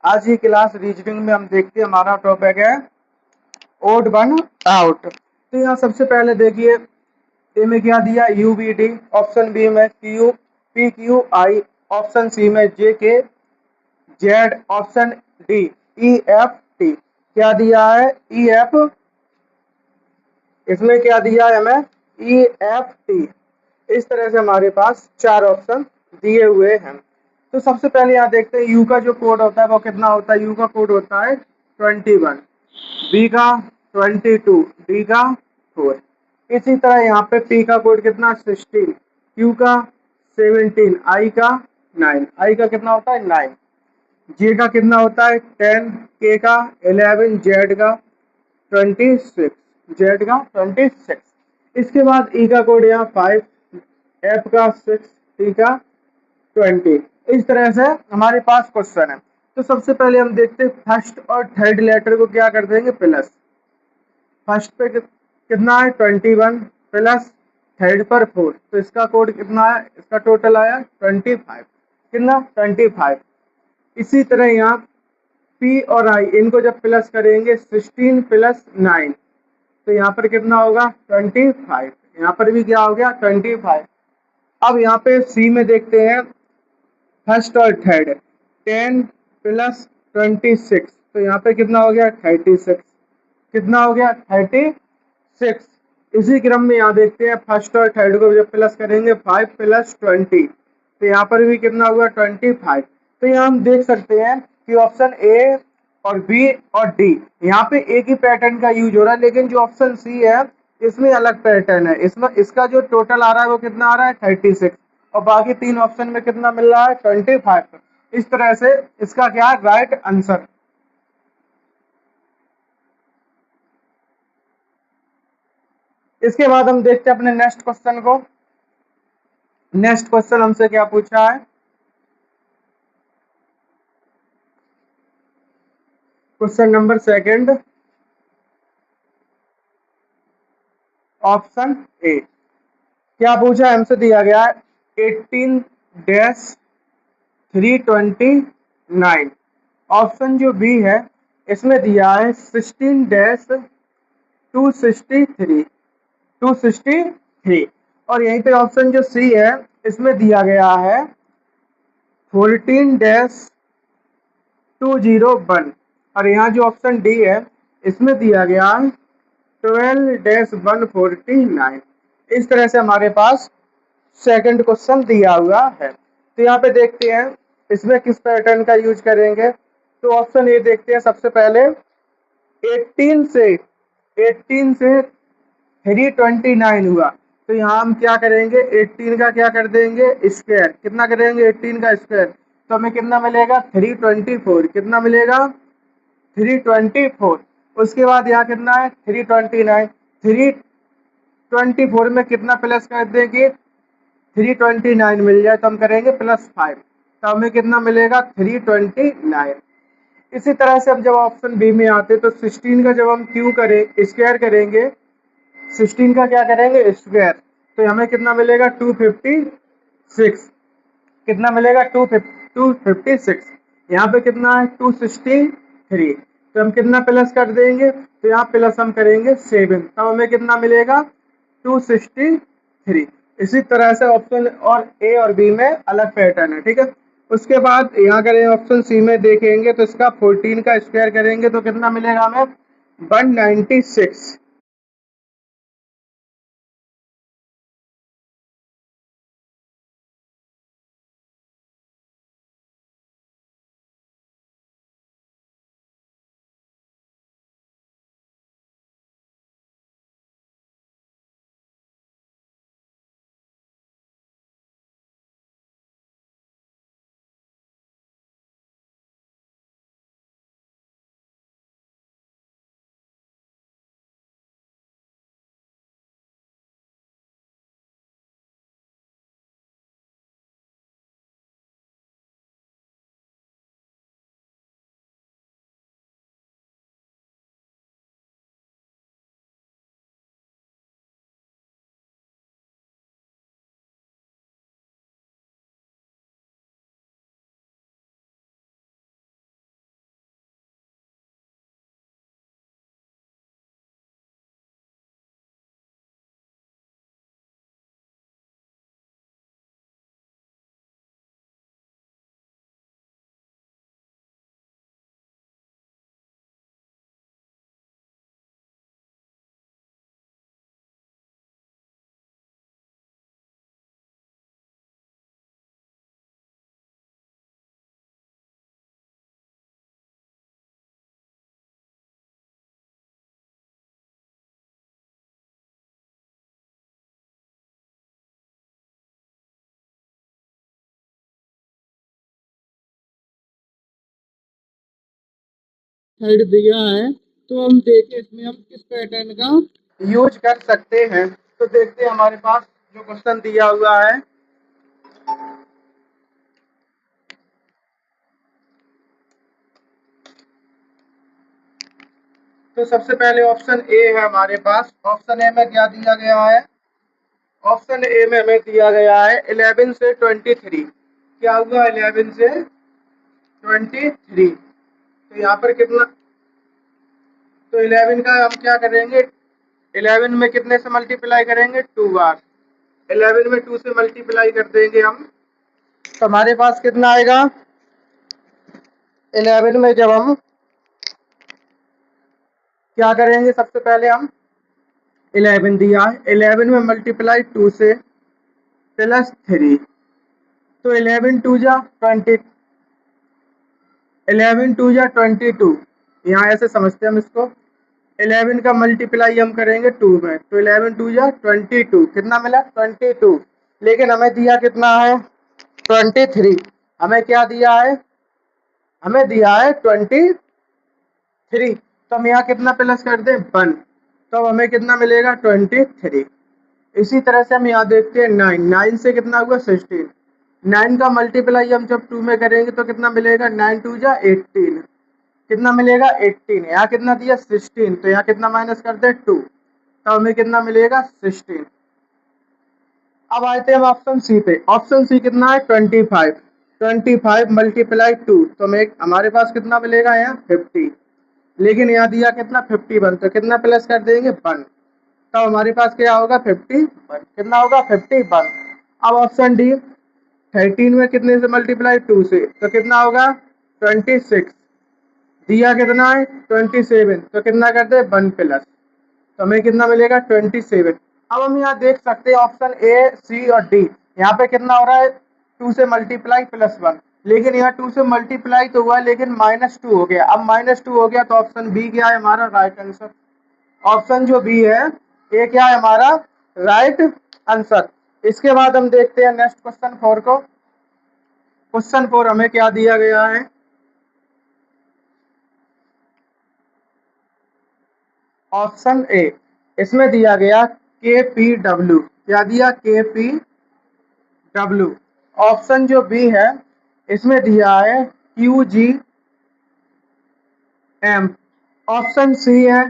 आज की class reasoning में हम देखते हैं, हमारा टॉपिक है ओड वन आउट। तो यहाँ सबसे पहले देखिए ए में क्या दिया, U B D, option B में Q P Q I, option C में J K Z, option D E F T. क्या दिया है, ई एफ, इसमें क्या दिया है हमें, ई एफ टी। इस तरह से हमारे पास चार ऑप्शन दिए हुए हैं। तो सबसे पहले यहाँ देखते हैं यू का जो कोड होता है वो कितना होता है। यू का कोड होता है 21, बी का 22, डी का 4। इसी तरह यहाँ पे पी का कोड कितना 16, क्यू का 17, आई का 9, आई का कितना होता है 9, जे का कितना होता है 10, के का 11, जेड का 26, जेड का 26। इसके बाद ई का कोड यहाँ 5, एफ का 6, टी का 20। इस तरह से हमारे पास क्वेश्चन है। तो सबसे पहले हम देखते हैं फर्स्ट और थर्ड लेटर को क्या कर देंगे प्लस। फर्स्ट पे कितना है 21 प्लस थर्ड पर 4, तो इसका कोड कितना है, इसका टोटल आया 25, कितना 25। इसी तरह यहाँ पी और आई इनको जब प्लस करेंगे 16 प्लस 9, तो यहाँ पर कितना होगा 25। यहाँ पर भी क्या हो गया 25। अब यहाँ पे सी में देखते हैं फर्स्ट और थर्ड 10 प्लस 26, तो यहाँ पे कितना हो गया 36, कितना हो गया 36। इसी क्रम में यहाँ देखते हैं फर्स्ट और थर्ड को जब प्लस करेंगे 5 प्लस 20, तो यहाँ पर भी कितना हुआ 25। तो यहाँ हम देख सकते हैं कि ऑप्शन ए और बी और डी यहाँ पे एक ही पैटर्न का यूज हो रहा है, लेकिन जो ऑप्शन सी है इसमें अलग पैटर्न है। इसमें इसका जो टोटल आ रहा है वो कितना आ रहा है 36, और बाकी तीन ऑप्शन में कितना मिल रहा है 25। इस तरह से इसका क्या है राइट आंसर। इसके बाद हम देखते हैं अपने नेक्स्ट क्वेश्चन को। नेक्स्ट क्वेश्चन हमसे क्या पूछा है, question number second, option A. क्या पूछा है, हमसे दिया गया है 18-329। ऑप्शन जो बी है इसमें दिया है 16-263, और यहीं पे ऑप्शन जो सी है इसमें दिया गया है 14-201, और यहाँ जो ऑप्शन डी है इसमें दिया गया 12-149। इस तरह से हमारे पास सेकंड क्वेश्चन दिया हुआ है। तो यहाँ पे देखते हैं इसमें किस पैटर्न का यूज करेंगे। तो ऑप्शन ए देखते हैं सबसे पहले 18 से 329 हुआ, तो यहाँ हम क्या करेंगे 18 का क्या कर देंगे स्क्वायर, कितना करेंगे 18 का स्क्वायर, तो हमें कितना मिलेगा 324, कितना मिलेगा 324। उसके बाद यहाँ कितना है 329, 324 में कितना प्लस कर देंगे 329 मिल जाए तो हम करेंगे +5, तो हमें कितना मिलेगा 329। इसी तरह से अब जब ऑप्शन बी में आते तो 16 का जब हम क्यू करें स्क्वायर करेंगे, 16 का क्या करेंगे स्क्वायर, तो हमें कितना मिलेगा 256, कितना मिलेगा 256। यहाँ पे कितना है 263, तो हम कितना प्लस कर देंगे, तो यहाँ प्लस हम करेंगे 7, तब हमें कितना मिलेगा 263। इसी तरह से ऑप्शन और ए और बी में अलग पैटर्न है, ठीक है। उसके बाद यहाँ करें ऑप्शन सी में देखेंगे तो इसका 14 का स्क्वायर करेंगे तो कितना मिलेगा हमें 196। थर्ड दिया है, तो हम देखें इसमें हम किस पैटर्न का यूज कर सकते हैं। तो देखते हैं हमारे पास जो क्वेश्चन दिया हुआ है। तो सबसे पहले ऑप्शन ए है हमारे पास। ऑप्शन ए में क्या दिया गया है? ऑप्शन ए में हमें दिया गया है 11 से 23। क्या हुआ 11 से 23? तो यहाँ पर कितना? तो 11 का हम क्या करेंगे? 11 में कितने से मल्टीप्लाई करेंगे? 2 बार। 11 में 2 से मल्टीप्लाई कर देंगे हम, तो हमारे पास कितना आएगा? 11 में जब हम क्या करेंगे? सबसे पहले हम 11 दिया है, 11 में मल्टीप्लाई 2 से प्लस 3, तो 11 टू जा 20, 11 टू जा 22। यहाँ ऐसे समझते हैं हम इसको। 11 का मल्टीप्लाई हम करेंगे 2 में, तो 11 टू जा 22। कितना मिला? 22। लेकिन हमें दिया कितना है? 23। हमें क्या दिया है? हमें दिया है 23। तो हम यहाँ कितना प्लस कर दें? 1। तो अब हमें कितना मिलेगा? 23। इसी तरह से हम यहाँ देखते हैं 9। 9 से कितना हुआ? 16। 9 का मल्टीप्लाई हम जब 2 में करेंगे तो कितना मिलेगा? 9 टू जा 18। कितना मिलेगा? 18। यहाँ कितना दिया? 16। तो यहाँ कितना माइनस कर दे? 2। तो हमें कितना मिलेगा? 16। अब आते हैं हम ऑप्शन सी पे। ऑप्शन सी कितना है? 25। 25 मल्टीप्लाई 2, तो हमें हमारे पास कितना मिलेगा? यहाँ 50। लेकिन यहाँ दिया कितना? 51। तो कितना प्लस कर देंगे? 1। तो हमारे पास क्या होगा? 51। कितना होगा? 51। अब ऑप्शन डी 13 में कितने से मल्टीप्लाई? 2 से, तो कितना होगा? 26। दिया कितना है? 27। तो कितना कर दे? 1 प्लस, तो हमें कितना मिलेगा? 27। अब हम यहाँ देख सकते हैं ऑप्शन ए, सी और डी। यहाँ पे कितना हो रहा है? 2 से मल्टीप्लाई प्लस 1। लेकिन यहाँ 2 से मल्टीप्लाई तो हुआ, लेकिन -2 हो गया। अब -2 हो गया तो ऑप्शन बी क्या है हमारा? Right answer. ऑप्शन जो बी है ये क्या है हमारा? Right answer. इसके बाद हम देखते हैं नेक्स्ट क्वेश्चन 4 को। क्वेश्चन 4 हमें क्या दिया गया है? ऑप्शन ए, इसमें दिया गया KPW। क्या दिया? KPW। ऑप्शन जो बी है इसमें दिया है QGM। ऑप्शन सी है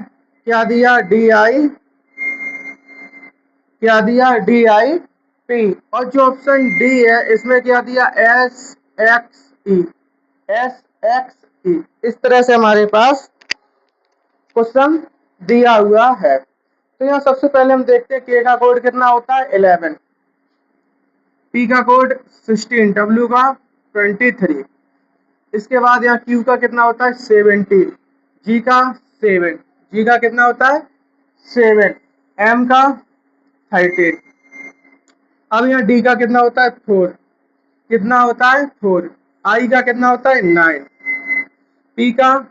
क्या दिया? DI। क्या दिया? DIP। और जो ऑप्शन डी है इसमें क्या दिया? SXE। SXE। इस तरह से हमारे पास क्वेश्चन दिया हुआ है। तो यहाँ सबसे पहले हम देखते हैं के का कोड कितना होता है? 11, पी का कोड 16, डब्ल्यू का 23। इसके बाद यहाँ क्यू का कितना होता है? 17, जी का 7, जी का कितना होता है? 7, एम का 13। अब यहाँ डी का कितना होता है? 4। कितना होता है? 4। आई का कितना होता है? 9। पी का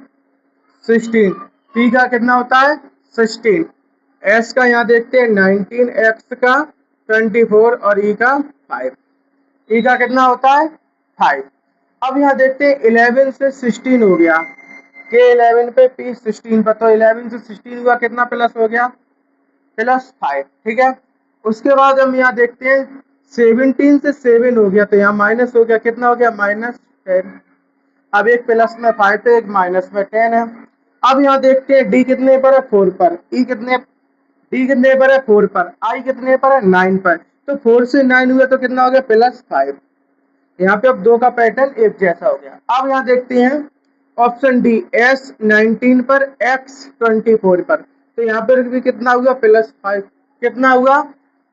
16, पी का कितना होता है? 16। एस का यहाँ देखते हैं 19, एक्स का 24 और ई का 5। ई का कितना होता है? 5। अब यहाँ देखते हैं 11 से 16 हो गया। के 11 पे पी 16 पर, तो 11 से 16 हुआ, कितना प्लस हो गया? +5। ठीक है। उसके बाद हम यहाँ देखते हैं 17 से 7 हो गया, तो यहाँ माइनस हो गया। कितना हो गया? -10। अब एक प्लस में 5 है, एक माइनस में 10 है। अब यहाँ देखते हैं डी कितने पर है? 4 पर। ई कितने? डी कितने पर है? 4 पर। आई कितने पर है? 9 पर। तो 4 से 9 हुआ तो कितना हो गया? +5। यहाँ पे अब दो का पैटर्न एक जैसा हो गया। अब यहाँ देखते हैं ऑप्शन डी, एस 19 पर, एक्स 24 पर। तो यहाँ पर भी कितना हुआ? +5। कितना हुआ?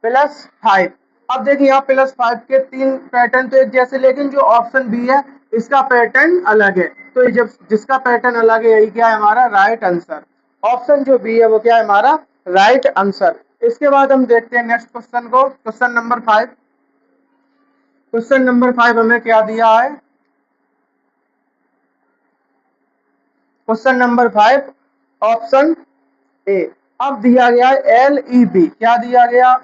+5। अब देखिए यहाँ +5 के 3 पैटर्न तो एक जैसे, लेकिन जो ऑप्शन बी है इसका पैटर्न अलग है। तो जब जिसका पैटर्न अलग है, यही क्या है हमारा? Right answer. ऑप्शन जो बी है वो क्या है हमारा? Right answer. इसके बाद हम देखते हैं नेक्स्ट क्वेश्चन को। Question number 5। क्वेश्चन नंबर 5 हमें क्या दिया है? Question number 5 option A. अब दिया गया है LEB। क्या दिया गया?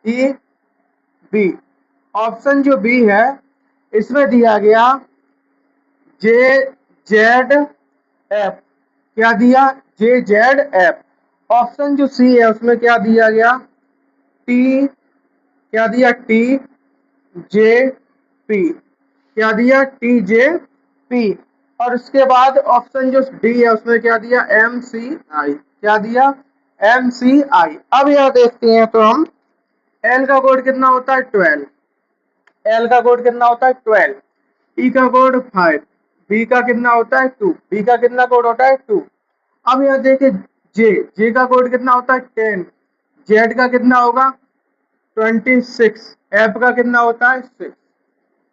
LEB। ऑप्शन जो बी है इसमें दिया गया JZ एफ, क्या दिया, जे जेड एफ। ऑप्शन जो सी है उसमें क्या दिया गया, टी, क्या दिया, टी जे पी, क्या दिया, टी जे पी। और उसके बाद ऑप्शन जो डी है उसमें क्या दिया, एम सी आई, क्या दिया, एम सी आई। अब यह देखते हैं तो हम एल का कोड कितना होता है 12, एल का कोड कितना होता है 12, ई का कोड 5, बी का कितना होता है 2, बी का कितना कोड होता है 2। अब यहाँ देखिए जे, जे का कोड कितना होता है 10, जेड का कितना होगा 26, एफ का कितना होता है 6,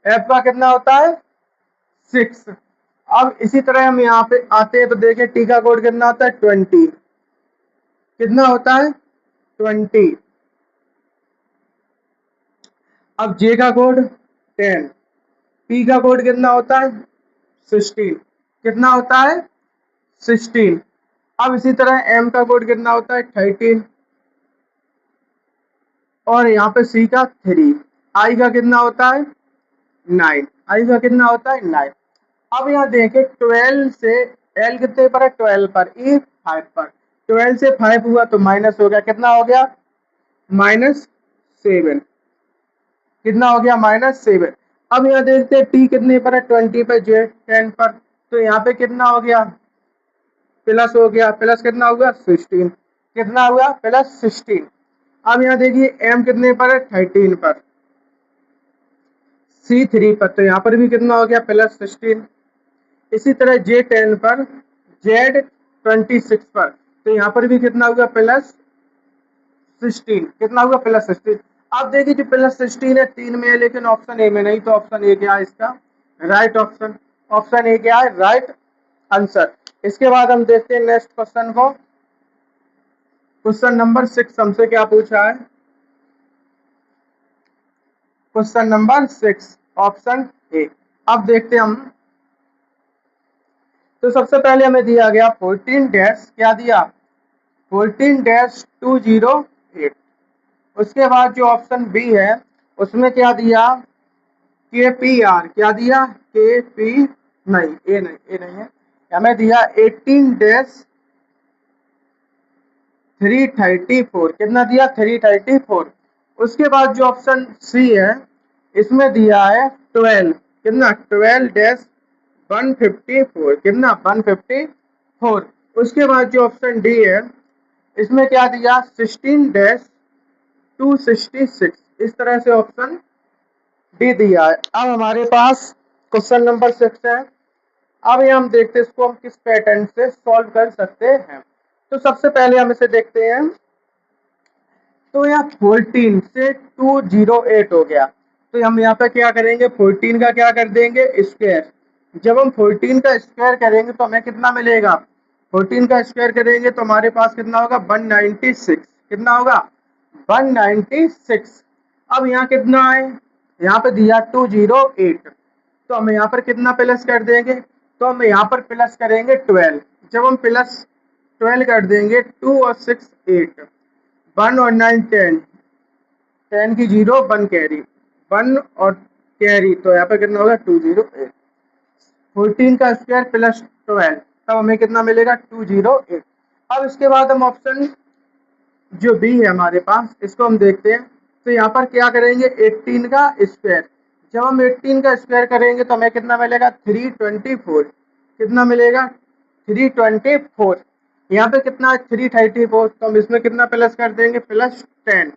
एफ का कितना होता है 6। अब इसी तरह हम यहाँ पे आते हैं तो देखें टी का कोड कितना होता है 20, कितना होता है 20। अब जे का कोड 10, पी का कोड कितना होता है 16, कितना होता है 16। अब इसी तरह एम का कोड कितना होता है 13 और यहाँ पे सी का 3, आई का कितना होता है 9, आई का कितना होता है 9। अब यहाँ देखें 12 से एल कितने पर है 12 पर, ई 5 पर, 12 से 5 हुआ तो माइनस हो गया, कितना हो गया -7, कितना हो गया -7। अब यहाँ देखते हैं टी कितने पर है 20 पर, जे 10 पर, तो यहाँ पे कितना हो गया प्लस हो गया, प्लस कितना हुआ 16, कितना हुआ +16। अब यहाँ देखिए एम कितने पर है 13 पर, सी 3 पर, तो यहाँ पर भी कितना हो गया +16। इसी तरह जे 10 पर, जेड 26 पर, तो यहाँ पर भी कितना होगा +16, कितना हुआ +16। अब देखिए जो +16 है 3 में है लेकिन ऑप्शन ए में नहीं, तो ऑप्शन ए क्या है इसका राइट ऑप्शन, ऑप्शन ए क्या है राइट आंसर। इसके बाद हम देखते हैं नेक्स्ट क्वेश्चन को। क्वेश्चन नंबर 6 हमसे क्या पूछा है, क्वेश्चन नंबर 6 ऑप्शन ए। अब देखते हैं हम, तो सबसे पहले हमें दिया गया 14 डैश, क्या दिया 14-208। उसके बाद जो ऑप्शन बी है उसमें क्या दिया के पी आर, क्या दिया के पी, नहीं ए नहीं, ए नहीं है, हमें दिया 18-334, कितना दिया 334। उसके बाद जो ऑप्शन सी है इसमें दिया है 12, कितना 12-154, कितना 154। उसके बाद जो ऑप्शन डी है इसमें क्या दिया 16-266, इस तरह से ऑप्शन डी दिया है। अब हमारे पास क्वेश्चन नंबर 6 है। अब ये हम देखते हैं इसको हम किस पैटर्न से सॉल्व कर सकते हैं। तो सबसे पहले हम इसे देखते हैं, तो यहाँ 14 से 208 हो गया, तो हम यहाँ पे क्या करेंगे 14 का क्या कर देंगे स्क्वायर। जब हम 14 का स्क्वायर करेंगे तो हमें कितना मिलेगा, 14 का स्क्वायर करेंगे तो हमारे पास कितना होगा 196, कितना होगा 196। अब यहाँ कितना है, यहाँ पे दिया 208, तो हम यहाँ पर कितना प्लस कर देंगे, तो हम यहाँ पर प्लस करेंगे 12। जब हम प्लस 12 कर देंगे 2 और 6 8, 1 और 9 10, 10 की 0 1 कैरी, 1 और कैरी, तो यहाँ पे कितना होगा 208। 14 का स्क्वायर +12, तब हमें कितना मिलेगा 208। अब इसके बाद हम ऑप्शन जो बी है हमारे पास इसको हम देखते हैं, तो यहाँ पर क्या करेंगे 18 का स्क्वायर। जब हम 18 का स्क्वायर करेंगे तो हमें कितना मिलेगा 324, कितना मिलेगा 324। यहाँ पे कितना है 334, तो हम इसमें कितना प्लस कर देंगे +10,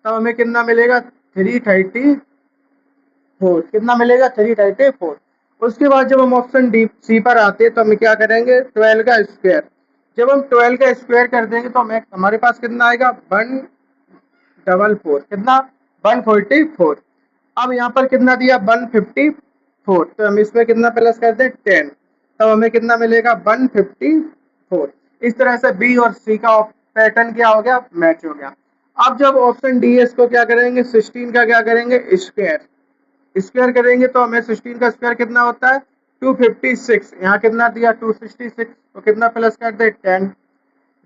तब हमें कितना मिलेगा 334, कितना मिलेगा 334। उसके बाद जब हम ऑप्शन डी सी पर आते हैं तो हम क्या करेंगे 12 का स्क्वायर। जब हम 12 का स्क्वायर कर देंगे तो हमें हमारे पास कितना आएगा 144, कितना 144। अब यहाँ पर कितना दिया 154, तो हम इसमें कितना प्लस कर दें 10, तब हमें कितना मिलेगा 154। इस तरह से बी और सी का पैटर्न क्या हो गया मैच हो गया। अब जब ऑप्शन डी है इसको क्या करेंगे 16 का क्या करेंगे स्क्वायर, स्क्वायर करेंगे तो हमें 16 का स्क्वायर कितना होता है 256, यहाँ कितना दिया 266, तो कितना प्लस कर दे 10।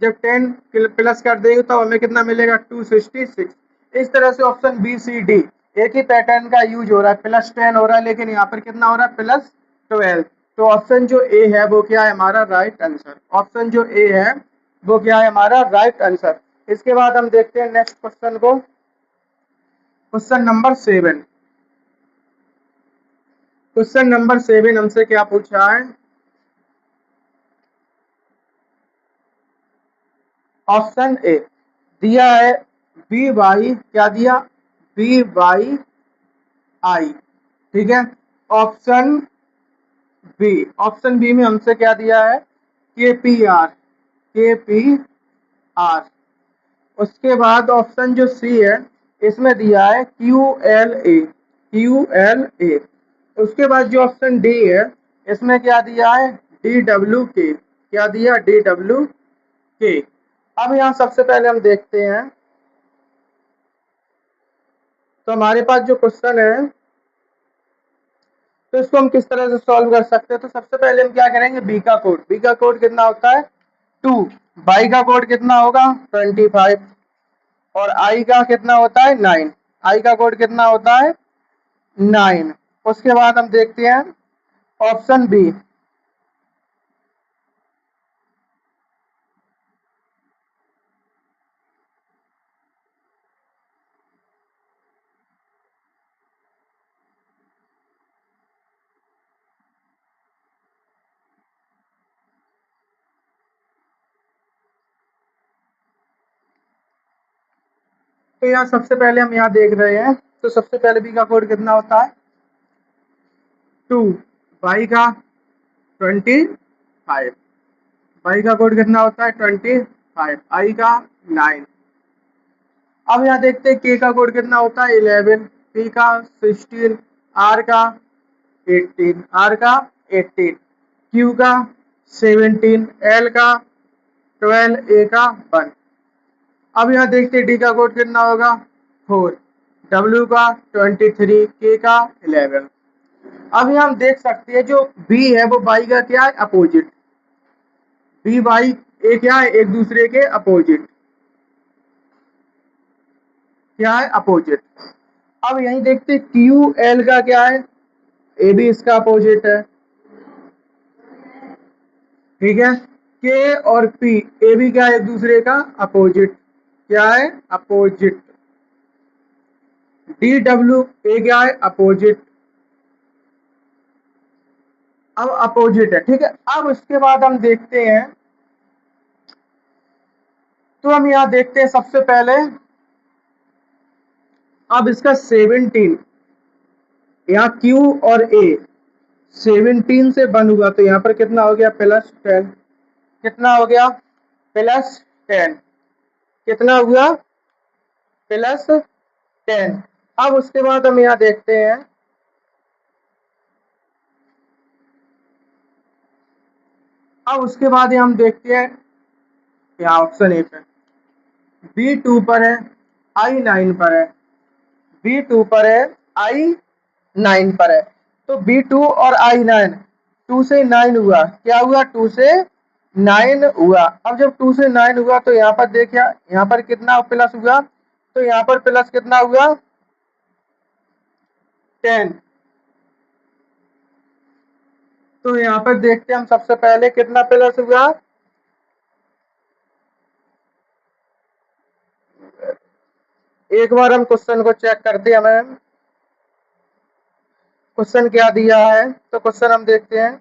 जब 10 प्लस कर देंगे तो हमें कितना मिलेगा 266। इस तरह से ऑप्शन बी सी डी एक ही पैटर्न का यूज हो रहा है, +10 हो रहा है लेकिन यहाँ पर कितना हो रहा है +12, तो ऑप्शन जो ए है वो क्या है हमारा राइट आंसर। ऑप्शन जो ए है वो क्या है हमारा राइट आंसर। इसके बाद हम देखते हैं नेक्स्ट क्वेश्चन को, क्वेश्चन नंबर 7। क्वेश्चन नंबर 7 हमसे क्या पूछा है, ऑप्शन ए दिया है बी वाई, क्या दिया, बी वाई आई, ठीक है। ऑप्शन बी, ऑप्शन बी में हमसे क्या दिया है, के पी आर, के पी आर। उसके बाद ऑप्शन जो सी है इसमें दिया है Q L A, Q L A. उसके बाद जो ऑप्शन डी है इसमें क्या दिया है, डी डब्ल्यू के, क्या दिया, डी डब्ल्यू के। अब यहाँ सबसे पहले हम देखते हैं, तो हमारे पास जो क्वेश्चन है तो इसको हम किस तरह से सॉल्व कर सकते हैं। तो सबसे पहले हम क्या करेंगे, बी का कोड, बी का कोड कितना होता है 2, वाई का कोड कितना होगा 25 और आई का कितना होता है 9, आई का कोड कितना होता है 9। उसके बाद हम देखते हैं ऑप्शन बी, तो यहाँ सबसे पहले हम यहाँ देख रहे हैं, तो सबसे पहले बी का कोड कितना होता है 2, वाई का 25, वाई का कोड कितना होता है 25, आई का 9। अब यहाँ देखते हैं के का कोड कितना होता है 11, पी का 16, आर का 18, आर का 18, क्यू का 17, एल का 12, ए का 1। अब यहाँ देखते हैं डी का कोड कितना होगा 4, डब्ल्यू का 23, के का 11। अब यहाँ हम देख सकते हैं जो बी है वो बाई का क्या है अपोजिट, बी बाई ए क्या है एक दूसरे के अपोजिट, क्या है अपोजिट। अब यही देखते क्यू एल का क्या है, ए भी इसका अपोजिट है, ठीक है। के और पी, ए भी क्या है एक दूसरे का अपोजिट, क्या है अपोजिट। डी डब्ल्यू ए क्या है अपोजिट, अब अपोजिट है, ठीक है। अब उसके बाद हम देखते हैं, तो हम यहाँ देखते हैं सबसे पहले, अब इसका 17, यहाँ क्यू और ए 17 से बन हुआ तो यहाँ पर कितना हो गया +10, कितना हो गया +10, कितना हुआ +10। अब उसके बाद हम यहाँ देखते हैं, अब उसके बाद हम देखते हैं यहाँ ऑप्शन ए पे B2 पर है, I9 पर है, B2 पर है, I9 पर है। तो B2 और I9 2 से 9 हुआ, क्या हुआ 2 से 9 हुआ। अब जब 2 से 9 हुआ तो यहाँ पर देखिए यहाँ पर कितना प्लस हुआ, तो यहाँ पर प्लस कितना हुआ 10। तो यहाँ पर देखते हैं हम सबसे पहले कितना प्लस हुआ, एक बार हम क्वेश्चन को चेक करते हैं, हमें क्वेश्चन क्या दिया है। तो क्वेश्चन हम देखते हैं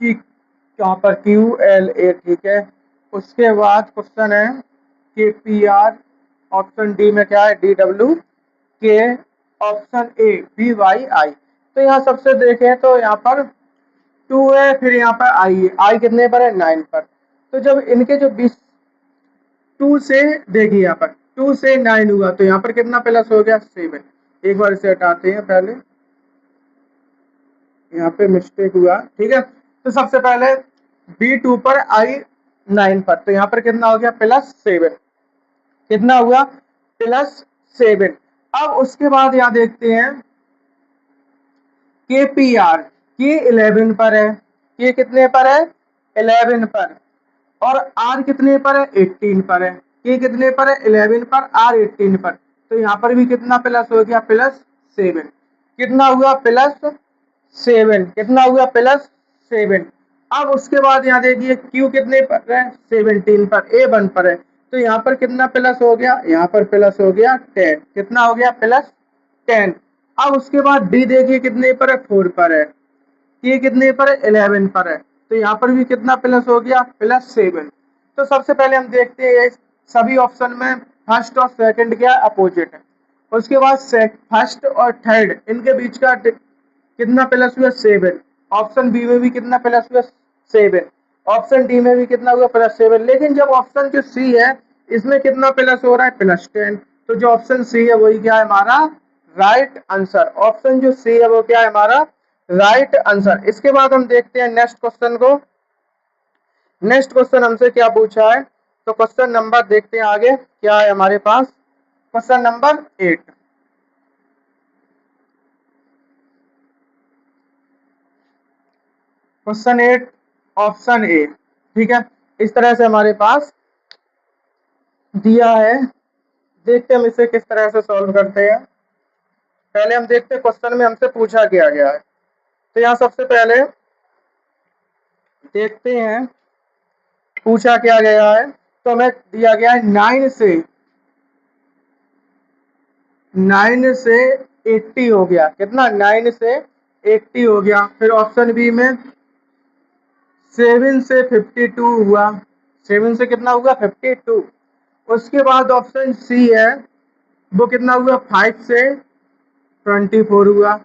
कि यहाँ पर क्यू एल ए, ठीक है। उसके बाद क्वेश्चन है के पी आर, ऑप्शन डी में क्या है डी डब्ल्यू के, ऑप्शन ए बी वाई आई। तो यहाँ सबसे देखें तो यहाँ पर 2 है, फिर यहाँ पर आई है, आई कितने पर है 9 पर। तो जब इनके जो 2 से देखिए यहाँ पर 2 से 9 हुआ तो यहाँ पर कितना प्लस हो गया 7। एक बार इसे हटाते हैं, पहले यहाँ पे मिस्टेक हुआ, ठीक है। तो सबसे पहले B2 पर I9 पर, तो यहाँ पर कितना हो गया +7, कितना हुआ +7। अब उसके बाद यहाँ देखते हैं के पी आर, के 11 पर है, के कितने पर है 11 पर, और आर कितने पर है 18 पर है, के कितने पर है 11 पर, आर 18 पर। तो यहाँ पर भी कितना प्लस हो गया +7। कितना हुआ +7, कितना हुआ +7। अब उसके बाद यहाँ देखिए Q कितने पर है, 17 पर, A1 पर है, तो यहाँ पर कितना प्लस हो गया, यहाँ पर प्लस हो गया 10, कितना हो गया +10। अब उसके बाद D देखिए कितने पर है, 4 पर है, ये कितने पर है, 11 पर है, तो यहाँ पर भी कितना प्लस हो गया, +7। तो सबसे पहले हम देखते हैं सभी ऑप्शन में फर्स्ट और सेकंड क्या अपोजिट है। उसके बाद फर्स्ट और थर्ड इनके बीच का कितना प्लस हुआ, 7। ऑप्शन बी में भी कितना प्लस हुआ, 7। ऑप्शन डी में भी कितना हुआ, +7। लेकिन जब ऑप्शन जो सी है इसमें कितना प्लस हो रहा है, +10। तो जो ऑप्शन सी है वही क्या है हमारा राइट आंसर। ऑप्शन जो सी है वो क्या है हमारा राइट आंसर। इसके बाद हम देखते हैं नेक्स्ट क्वेश्चन को। नेक्स्ट क्वेश्चन हमसे क्या पूछा है, तो क्वेश्चन नंबर देखते हैं आगे क्या है हमारे पास। Question number 8। Question 8 option A, ठीक है। इस तरह से हमारे पास दिया है, देखते हैं हम इसे किस तरह से सॉल्व करते हैं। पहले हम देखते हैं क्वेश्चन में हमसे पूछा क्या गया है। तो यहाँ सबसे पहले देखते हैं पूछा क्या गया है। तो हमें दिया गया है 9 से 80 हो गया, कितना 9 से 80 हो गया। फिर ऑप्शन बी में 7 से 52 हुआ, 7 से कितना हुआ 52। उसके बाद ऑप्शन सी है वो कितना हुआ, 5 से 24 हुआ,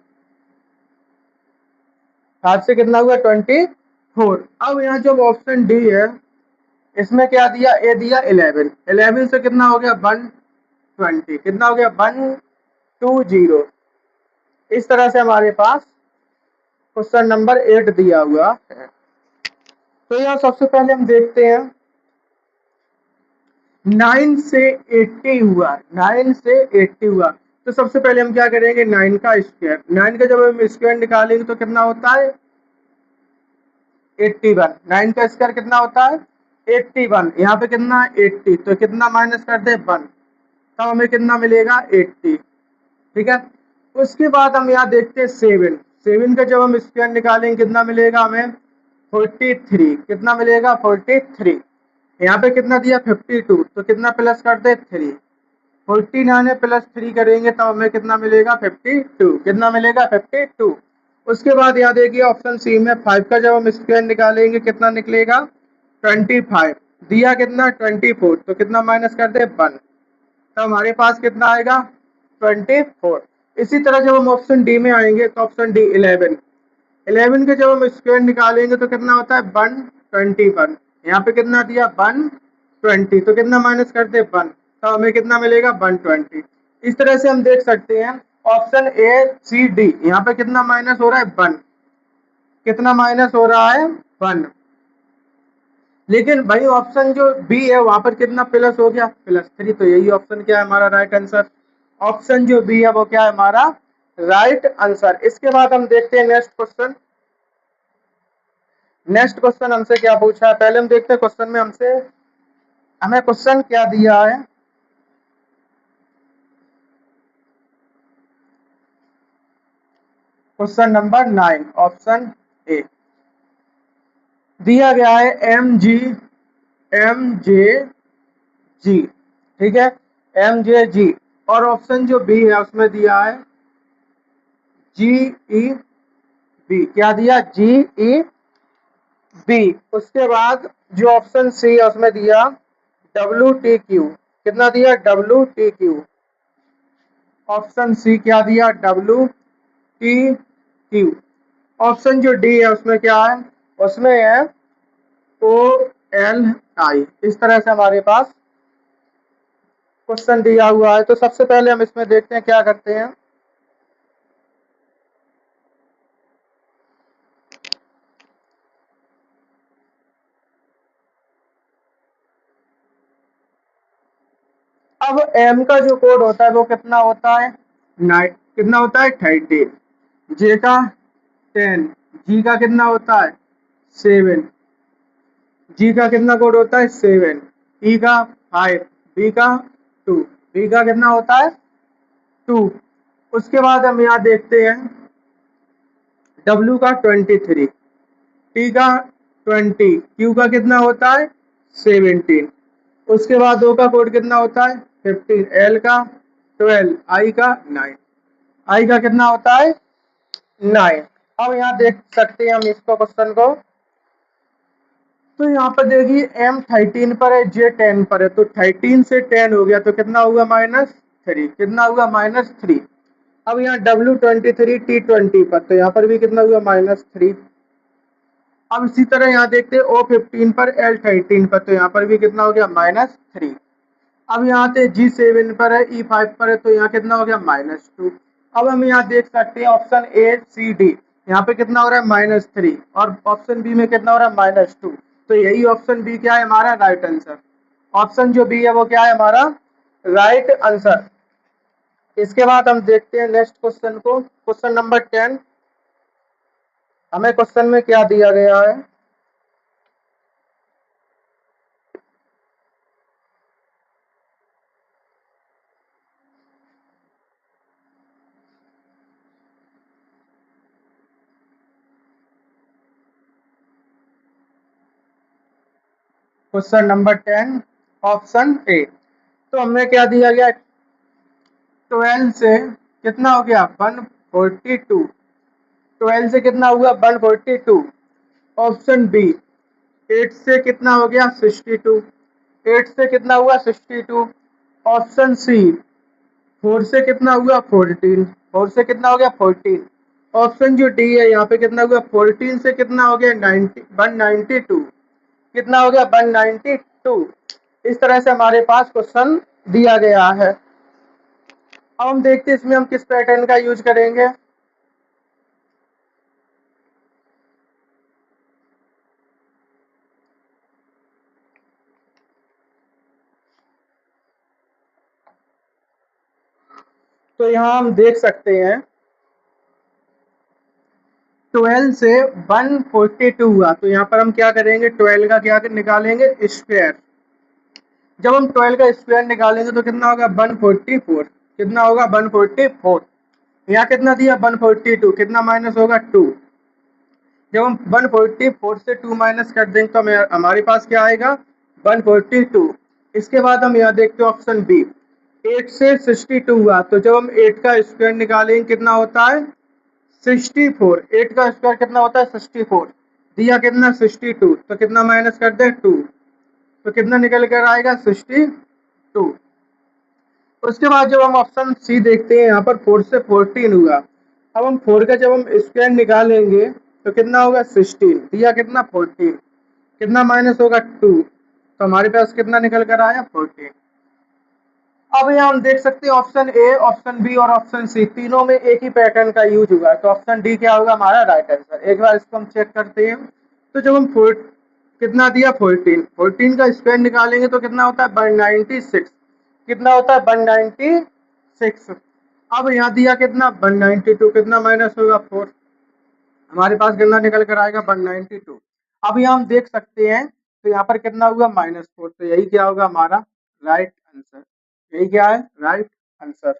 5 से कितना हुआ 24। अब यहाँ जो ऑप्शन डी है इसमें क्या दिया, ए दिया 11, 11 से कितना हो गया 120, कितना हो गया 120। इस तरह से हमारे पास क्वेश्चन नंबर 8 दिया हुआ है। तो यहाँ सबसे पहले हम देखते हैं 9 से 80 हुआ, 9 से 80 हुआ। तो सबसे पहले हम क्या करेंगे 9 का स्क्वायर, 9 का जब हम स्क्वायर निकालेंगे तो कितना होता है 81। 9 का स्क्वायर कितना होता है 81। यहाँ पे कितना 80, तो कितना माइनस कर दे 1, तब हमें कितना मिलेगा 80, ठीक है। उसके बाद हम यहाँ देखते हैं 7, 7 का जब हम स्क्वायर निकालेंगे कितना मिलेगा हमें 43, कितना मिलेगा 43। यहाँ पे कितना दिया 52, तो कितना प्लस कर दे 3, 49 है प्लस 3 करेंगे तब हमें कितना मिलेगा 52, कितना मिलेगा 52। उसके बाद यहाँ देखिए ऑप्शन सी में 5 का जब हम स्क्वायर निकालेंगे कितना निकलेगा 25, दिया कितना 24, तो कितना माइनस कर दे 1, तो हमारे पास कितना आएगा 24। इसी तरह जब हम ऑप्शन डी में आएंगे तो ऑप्शन डी 11, 11 के जब हम स्क्वायर निकालेंगे तो कितना होता है 121, यहाँ पे कितना दिया 120, तो कितना माइनस कर दे 1, तो हमें कितना मिलेगा 120। इस तरह से हम देख सकते हैं ऑप्शन ए सी डी, यहाँ पे कितना माइनस हो रहा है 1, कितना माइनस हो रहा है 1। लेकिन भाई ऑप्शन जो बी है वहां पर कितना प्लस हो गया +3, तो यही ऑप्शन क्या है हमारा राइट आंसर। ऑप्शन जो बी है वो क्या है हमारा राइट आंसर। इसके बाद हम देखते हैं नेक्स्ट क्वेश्चन। नेक्स्ट क्वेश्चन हमसे क्या पूछा है, पहले हम देखते हैं क्वेश्चन में हमें क्वेश्चन क्या दिया है। क्वेश्चन नंबर 9 ऑप्शन ए दिया गया है एम जे ठीक है MJG, और ऑप्शन जो बी है उसमें दिया है GEB, क्या दिया GEB। उसके बाद जो ऑप्शन सी है उसमें दिया WTQ, कितना दिया WTQ। ऑप्शन सी क्या दिया WTQ। ऑप्शन जो डी है उसमें क्या है, उसमें है OLI। इस तरह से हमारे पास क्वेश्चन दिया हुआ है। तो सबसे पहले हम इसमें देखते हैं क्या करते हैं। अब एम का जो कोड होता है वो कितना होता है 9, कितना होता है 30, जे का 10, जी का कितना होता है 7, जी का कितना कोड होता है 7, ई का 5, बी का 2, बी का कितना होता है 2। उसके बाद हम यहाँ देखते हैं W का 23, T का 20, Q का कितना होता है 17, उसके बाद O का कोड कितना होता है 15, L का 12, I का 9, I का कितना होता है 9। अब यहाँ देख सकते हैं हम इसको क्वेश्चन को, तो यहाँ पर देखिए M 13 पर है, J 10 पर है, तो 13 से 10 हो गया तो कितना होगा -3, कितना होगा -3। अब यहाँ W 23, T 20 पर, तो यहाँ पर भी कितना हुआ -3। अब इसी तरह यहाँ देखते हैं O 15 पर, L 13 पर, तो यहाँ पर भी कितना हो गया -3। अब यहाँ से G 7 पर है, E 5 पर है, तो यहाँ कितना हो गया -2। अब हम यहाँ देख सकते हैं ऑप्शन A C D, यहाँ पे कितना हो रहा है -3 और ऑप्शन बी में कितना हो रहा है -2, तो यही ऑप्शन बी क्या है हमारा राइट आंसर। ऑप्शन जो बी है वो क्या है हमारा राइट आंसर। इसके बाद हम देखते हैं नेक्स्ट क्वेश्चन को, क्वेश्चन नंबर 10। हमें क्वेश्चन में क्या दिया गया है, क्वेश्चन नंबर 10 ऑप्शन ए। तो हमें क्या दिया गया 12 से कितना हो गया 142, 12 से कितना हुआ 142। ऑप्शन बी 8 से कितना हो गया 62, 8 से कितना हुआ 62। ऑप्शन सी 4 से कितना हुआ 14, 4 से कितना हो गया 14। ऑप्शन जो डी है यहाँ पे कितना हुआ 14 से कितना हो गया 90 192, कितना हो गया 192। इस तरह से हमारे पास क्वेश्चन दिया गया है। अब हम देखते हैं इसमें हम किस पैटर्न का यूज करेंगे। तो यहाँ हम देख सकते हैं 12 से 142 हुआ, तो यहाँ पर हम क्या करेंगे 12 का क्या निकालेंगे स्क्वायर। जब हम 12 का स्क्वायर निकालेंगे तो कितना होगा 144, कितना होगा 144। यहाँ कितना दिया 142, कितना माइनस होगा 2। जब हम 144 से 2 माइनस कर देंगे तो हमारे पास क्या आएगा 142। इसके बाद हम यहाँ देखते हैं ऑप्शन बी 8 से 62 हुआ, तो जब हम 8 का स्क्वायर निकालेंगे कितना होता है 64। 8 का स्क्वायर कितना होता है 64, दिया कितना 62, तो कितना माइनस कर दे 2, तो कितना निकल कर आएगा 62। उसके बाद जब हम ऑप्शन सी देखते हैं यहाँ पर 4 से 14 हुआ, अब हम 4 का जब हम स्क्वायर निकालेंगे तो कितना होगा 16, दिया कितना 14, कितना माइनस होगा 2, तो हमारे पास कितना निकल कर आया 14। अब यहाँ हम देख सकते हैं ऑप्शन ए, ऑप्शन बी और ऑप्शन सी तीनों में एक ही पैटर्न का यूज हुआ है, तो ऑप्शन डी क्या होगा हमारा राइट आंसर। एक बार इसको हम चेक करते हैं, तो जब हम कितना दिया 14, 14 का स्क्वायर निकालेंगे तो कितना होता है 196, कितना होता है 196। अब यहाँ दिया कितना 192, कितना माइनस होगा 4, हमारे पास कितना निकल कर आएगा 192। अब यहाँ हम देख सकते हैं तो यहाँ पर कितना हुआ -4, तो यही क्या होगा हमारा राइट आंसर। यही क्या है राइट आंसर।